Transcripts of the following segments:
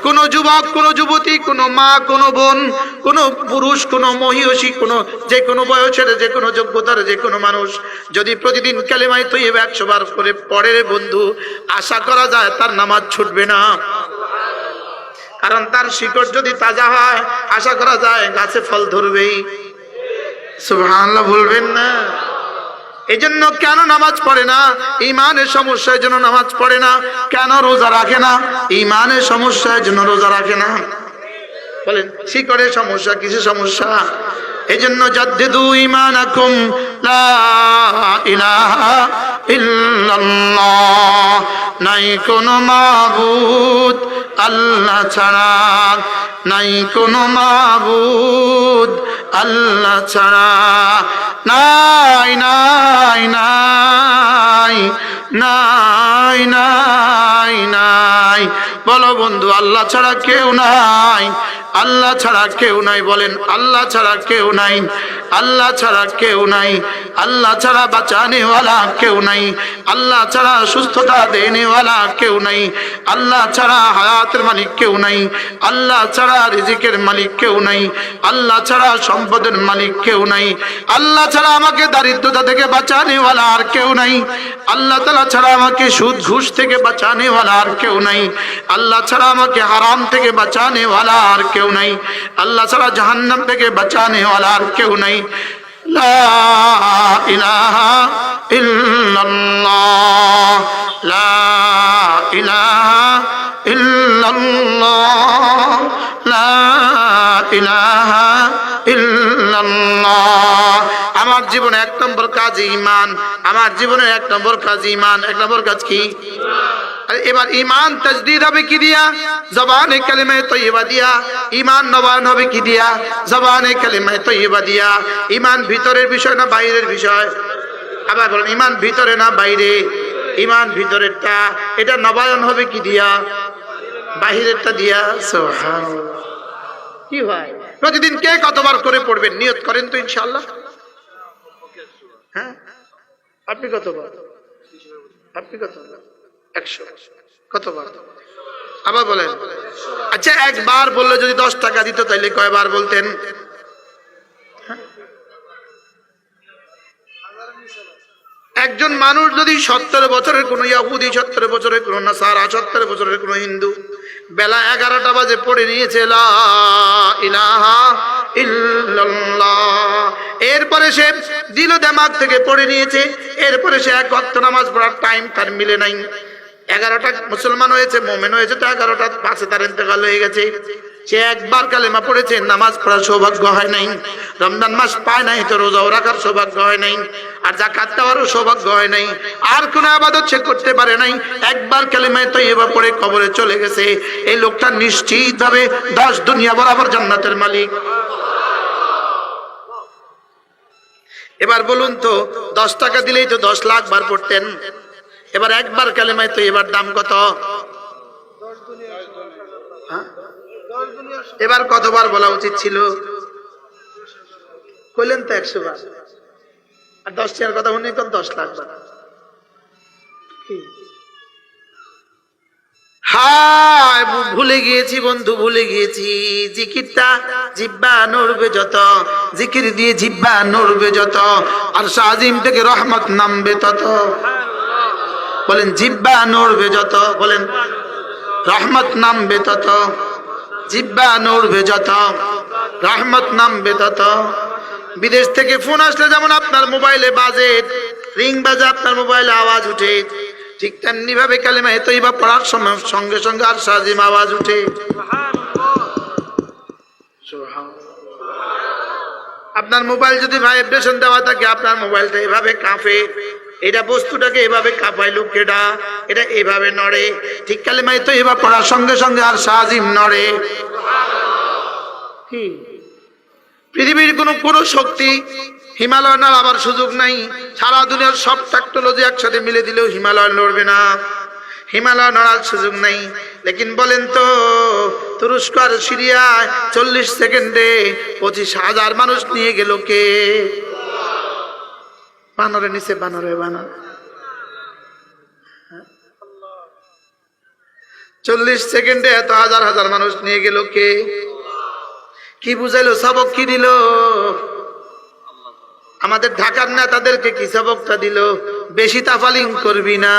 কোনো যুবক, কোনো যুবতী, কোনো মা, কোনো বোন, কোনো পুরুষ, কোনো মহিষী, কোনো যে কোনো বয়সের, যে কোনো যোগ্যতার যে কোনো মানুষ যদি প্রতিদিন কালেমায়ে তৈয়্যিবা 100 বার করে পড়ে রে বন্ধু, আশা করা যায় তার নামাজ ছুটবে না। কারণ তার শিকড় যদি তাজা হয়, আশা করা যায় গাছে ফল ধরবেই। সুবহানাল্লাহ বলবেন না? এই জন্য কেন নামাজ পড়ে না? ইমানের সমস্যার জন্য নামাজ পড়ে না। কেন রোজা রাখে না? ইমানের সমস্যার জন্য রোজা রাখে না। বলেন শিকড়ের সমস্যা, কিসের সমস্যা? এই জন্য জাদ্দিদু ঈমানাকুম, লা ইলাহা ইল্লাল্লাহ, নাই কোনো মাবুদ আল্লাহ ছাড়া, নাই কোনো মাবুদ আল্লাহ ছাড়া, নাই নাই নাই নাই নাই নাই। বলো বন্ধু, আল্লাহ ছাড়া কেউ নাই, আল্লাহ ছাড়া কেউ নাই। বলেন আল্লাহ ছাড়া কেউ নাই, আল্লাহ ছাড়া কেউ নাই, আল্লাহ ছাড়া বাঁচানেওয়ালা কেউ নাই, আল্লাহ ছাড়া সুস্থতা দেনেওয়ালা কেউ নাই, আল্লাহ ছাড়া হায়াতের মালিক কেউ নাই, আল্লাহ ছাড়া রিজিকের মালিক কেউ নাই, আল্লাহ ছাড়া সম্পদের মালিক কেউ নাই, আল্লাহ ছাড়া আমাকে দারিদ্রতা থেকে বাঁচানেওয়ালা আর কেউ নাই, আল্লাহ তাআলা ছাড়া আমাকে সুদ ঘুষ থেকে বাঁচানেওয়ালা আর কেউ নাই, আল্লাহ ছাড়া আমাকে হারাম থেকে বাঁচানেওয়ালা আর কেউ নাই, আল্লাহ ছাড়া জাহান্নাম থেকে বাঁচানেওয়ালা আর কেউ নাই। লা ইলাহা ইল্লাল্লাহ, লা ইলাহা ইল্লাল্লাহ, লা ইলাহা ইল্লাল্লাহ। আমার জীবনে 1 নম্বর কাজ ঈমান, আমার জীবনের 1 নম্বর কাজ ঈমান। 1 নম্বর কাজ কি? এবার ঈমান তাজদীদ হবে কি দিয়া? জবানে কালিমায়ে তয়্যিবা দিয়া। ঈমান নবায়ন হবে কি দিয়া? জবানে কালিমায়ে তয়্যিবা দিয়া। ঈমান ভিতরের বিষয় না বাইরের বিষয়? আবার বলেন ঈমান ভিতরে না বাইরে? ঈমান ভিতরেরটা, এটা নবায়ন হবে কি দিয়া? বাহিরেরটা দিয়া। সুবহানাল্লাহ। কি ভাই, প্রতিদিন কে কতবার করে পড়বেন? নিয়ত করেন তো ইনশাআল্লাহ। হ্যাঁ, আপনি কতবার? আপনি কতবার? 100। কতবার? আবার বলেন। আচ্ছা, একবার বললে যদি 10 টাকা দিত তাইলে কয়বার বলতেন? একজন মানুষ যদি 70 বছরের কোন ইহুদি, 70 বছরের কোন নাসারা, 70 বছরের কোন হিন্দু বেলা 11টা বাজে পড়ে নিয়েছে লা ইলাহা ইল্লাল্লাহ, এরপরে সে দিল দিমাগ থেকে পড়ে নিয়েছে, এরপরে সে 1 ওয়াক্ত নামাজ পড়ার টাইম তার মিলে নাই, 11টা মুসলমান হয়েছে, মুমিন হয়েছে, তো 11টা পাশে তার ইন্তেকাল হয়ে গেছে। সে একবার কালেমা পড়েছে, নামাজ পড়ার সৌভাগ্য হয় নাই, রমজান মাস পায় নাই, তো রোজাও রাখার সৌভাগ্য হয় নাই, আর যাকাত দেওয়ারও সৌভাগ্য হয় নাই, আর কোন ইবাদত সে করতে পারে নাই। একবার কালেমায়ে তয়্যিবা পড়ে কবরে চলে গেছে। এই লোকটা নিশ্চিতভাবে 10 দুনিয়া বরাবর জান্নাতের মালিক। এবার বলুন তো, 10 টাকা দিলেই তো 10 লাখ বার পড়তেন। এবার একবার কালেমায়ে তয়্যিবার দাম কত? এবার কতবার বলা উচিত ছিল? কইলেন তো 100 বার। আর 10 টাকার কথা শুনে কোন 10 লাখ বার? হায়, ভুলে গিয়েছি বন্ধু, ভুলে গিয়েছি। জিকিরটা জিহ্বা নড়বে যত, জিকির দিয়ে জিহ্বা নড়বে যত, আর আজিম থেকে রহমত নামবে তত। বলেন জিহ্বা নড়বে যত, বলেন রহমত নামবে তত, জিহ্বা নড়বে যত, রহমত নামবে তত। বিদেশ থেকে ফোন আসলে যেমন আপনার মোবাইলে বাজে, রিং বাজে, আপনার মোবাইলে আওয়াজ উঠে, ঠিক তেমনি ভাবে কালেমায়ে তয়্যিবা পড়ার সময় সঙ্গে সঙ্গে আর আজিম আওয়াজ উঠে। আপনার মোবাইল যদি ভাইব্রেশন দেওয়া থাকে, আপনার মোবাইলটা এভাবে কাঁপে, এটা বস্তুটাকে এভাবে কাঁপায় লোকেরা, এটা এভাবে নড়ে। ঠিক কালেমায়ে তয়্যিবা পড়ার সঙ্গে সঙ্গে আর আজিম নড়ে। কি পৃথিবীর কোন শক্তি হিমালয় নাড়াবার সুযোগ নাই। সারা দুনিয়ার সব টেকনোলজি একসাথে মিলে দিলেও হিমালয় নড়বে না, হিমালয় নড়ার সুযোগ নাই। লেকিন বলেন তো, তুরস্ক আর সিরিয়ায় 40 সেকেন্ডে 25,000 মানুষ নিয়ে গেল কে? বানরের নিচে বানরে বানর। 40 সেকেন্ডে এত হাজার হাজার মানুষ নিয়ে গেল কে? কি বুঝাইলো? সবক কি দিল? আমাদের ঢাকার নেতাদেরকে কি সবকটা দিল? বেশি তাফালিং করবি না।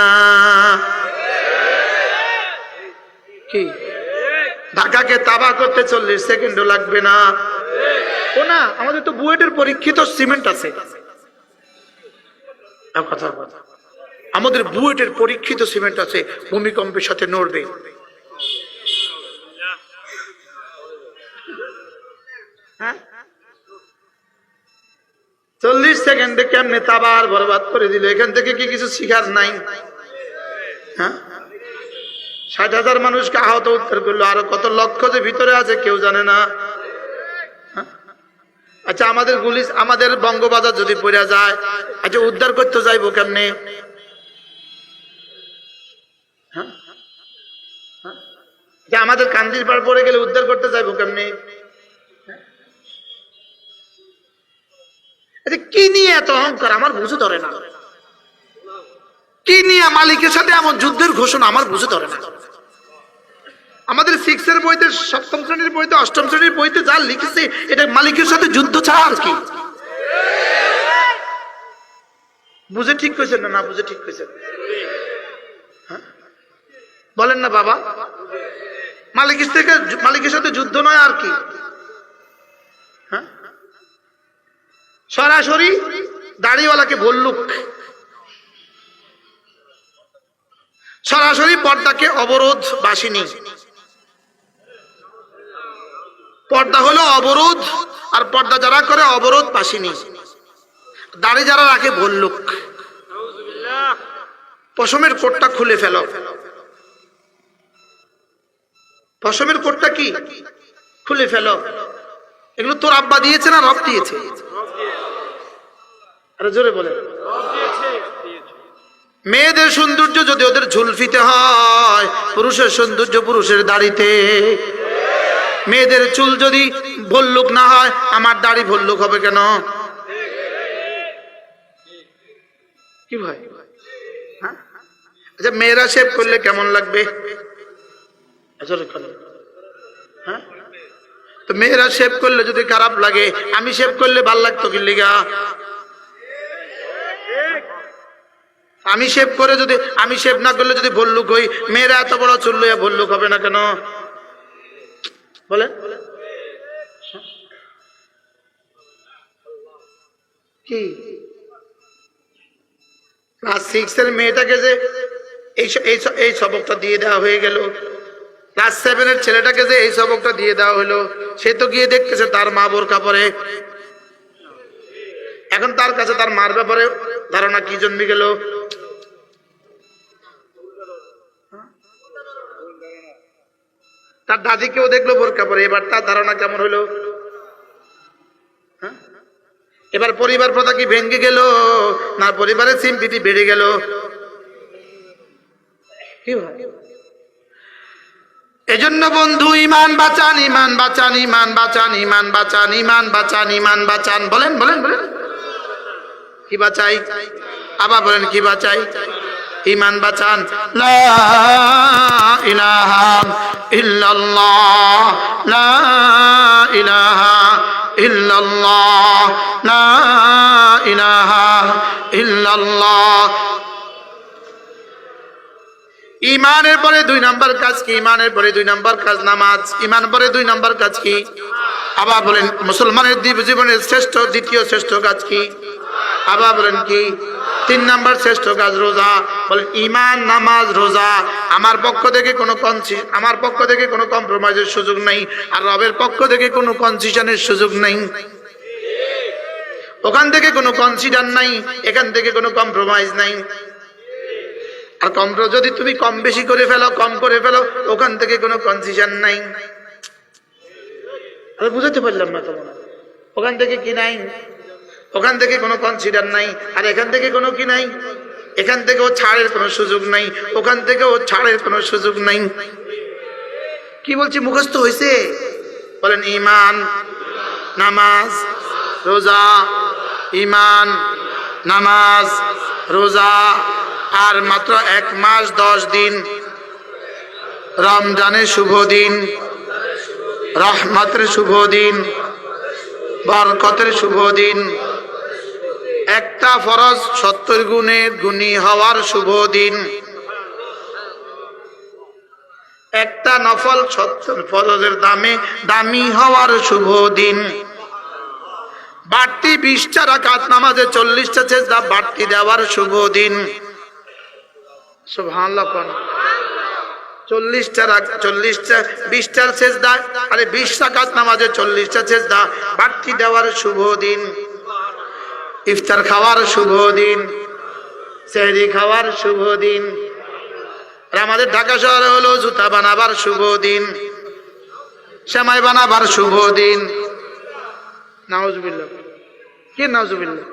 কি ঢাকাকে তাবাহ করতে 40 সেকেন্ডও লাগবে না। ও না, আমাদের তো বুয়েটের পরীক্ষিত সিমেন্ট আছে। কথা কথা, আমাদের বুয়েটের পরীক্ষিত সিমেন্ট আছে, ভূমিকম্পের সাথে নড়বে। হ্যাঁ, 40 সেকেন্ডে কেমনে তাবার বরবাদ করে দিল। এখান থেকে কি কিছু শিখার নাই? হ্যাঁ, 60,000 মানুষকে আহত উদ্ধার করলো, আরো কত লক্ষ যে ভিতরে আছে কেউ জানে না। আচ্ছা, আমাদের গুলি, আমাদের বঙ্গবাজার যদি পড়ে যায়, আচ্ছা উদ্ধার করতে যাইবো কেমনে? আমাদের কান্দির পাড় পড়ে গেলে উদ্ধার করতে যাইবো কেমনে? কি নিয়ে এত অহংকার আমার বুঝে ধরে না। কি নিয়ে মালিকের সাথে এমন যুদ্ধের ঘোষণা আমার বুঝে ধরে না। আমাদের 6 এর বইতে, 7ম শ্রেণীর বইতে, 8ম শ্রেণীর বইতে যা লিখেছে, এটা মালিকের সাথে যুদ্ধ ছাড়া আর কি। বুঝে ঠিক কইছেন না? না বুঝে ঠিক কইছেন? বলেন না বাবা, মালিকের সাথে যুদ্ধ নয় আর কি। হ্যাঁ, সরাসরি দাড়িওয়ালাকে ভল্লুক, সরাসরি পর্দাকে অবরোধ বাসিনী। পর্দা হলো অবরোধ, আর পর্দা যারা করে অবরোধ বাসিনী। দাড়ি যারা রাখে ভল্লুক। পশমের কোটটা খুলে ফেলো। পশমের কোটটা কি খুলে ফেলো। এগুলো তোর আব্বা দিয়েছে না রব দিয়েছে? আরে জোরে বলে। মেয়েদের সৌন্দর্য যদি ওদের ঝুলফিতে হয়, পুরুষের সৌন্দর্য পুরুষের দাড়িতে। মেয়েদের চুল যদি ভল্লুক না হয়, আমার দাড়ি ভল্লুক হবে কেন? কি ভাই? আচ্ছা, মেয়েরা শেভ করলে কেমন লাগবে? হ্যাঁ, তো মেয়েরা শেভ করলে যদি খারাপ লাগে, আমি শেভ করলে ভাল লাগতো কি লিগা? আমি শেভ করে যদি, আমি শেভ না করলে যদি ভল্লুক হই, মেয়েরা এত বড় চুল লইয়া ভল্লুক হবে না কেন? বলেন কি? ক্লাস 6 এর মেয়েটাকে যে এই সবকটা দিয়ে দেওয়া হয়ে গেল, ক্লাস 7 এর ছেলেটাকে যে এই সবকটা দিয়ে দেওয়া হলো, সে তো গিয়ে দেখতেছে তার মা বোরকা পরে। এখন তার কাছে তার মার ব্যাপারে ধারণা কি জন্মে গেল? তার দাদিকেও দেখলো বোরকা পরে, এবার তার ধারণা কেমন হলো? এবার পরিবার প্রথা কি ভেঙে গেল, না পরিবারের সিম্পিতি বেড়ে গেল? কি ভাই? এজন্য বন্ধু, ইমান বাঁচান, ইমান বাঁচান, ইমান বাঁচান, ইমান বাঁচান, ইমান বাঁচান, ইমান বাঁচান। বলেন বলেন বলেন, কি বাঁচাই? আবার বলেন, কি বাঁচাই? ইমান বাঁচান। লা ইলাহা ইল্লাল্লাহ, লা ইলাহা ইল্লাল্লাহ, লা ইলাহা ইল্লাল্লাহ। ইমানের পরে 2 নম্বর কাজ কি? ইমানের পরে 2 নম্বর কাজ নামাজ। ইমান পরে 2 নম্বর কাজ কি? আবার বলেন, মুসলমানের জীবনের শ্রেষ্ঠ, দ্বিতীয় শ্রেষ্ঠ কাজ কি? আবার বলেন কি? 3 নম্বর শ্রেষ্ঠ কাজ রোজা। বলেন, ইমান, নামাজ, রোজা। আমার পক্ষ থেকে কোনো কম্প্রোমাইজের সুযোগ নেই, আর রবের পক্ষ থেকে কোনো কনসিশনের সুযোগ নেই। ওখান থেকে কোনো কনসিডার নাই, এখান থেকে কোনো কম্প্রোমাইজ নাই। আর যদি তুমি কম বেশি করে ফেলো, কম করে ফেলো, ওখান থেকে কোনো কনসিশন নাই। বুঝাতে পারলাম না তোমার? ওখান থেকে কি নাই? ওখান থেকে কোনো কনসিডার নাই, আর এখান থেকে কোনো কি নাই? এখান থেকেও ছাড়ের কোনো সুযোগ নাই, ওখান থেকেও ছাড়ের কোনো সুযোগ নাই। কি বলছি, মুখস্থ হয়েছে? বলেন, ইমান, নামাজ, রোজা। ইমান, নামাজ, রোজা। আর মাত্র 1 মাস 10 দিন। রমজানের শুভ দিন, রহমতের শুভ দিন, বরকতের শুভ দিন, একটা ফরজ 70 গুণের গুণী হওয়ার শুভ দিন, একটা নফল 70 ফরজের দামে দামি হওয়ার শুভ দিন, বাড়তি 20টা রাকাত নামাজে 40টা সেজদা বাড়তি দেওয়ার শুভ দিন। সুবহানাল্লাহ। 20টার সেজদা, আরে 20 রাকাত নামাজে 40টা সেজদা বাড়তি দেওয়ার শুভ দিন, ইফতার খাওয়ার শুভ দিন, সেহরি খাওয়ার শুভ দিন, আর আমাদের ঢাকা শহরে হলো জুতা বানাবার শুভ দিন, সেমাই বানাবার শুভ দিন। নাউজুবিল্লাহ। কি নাউজুবিল্লাহ?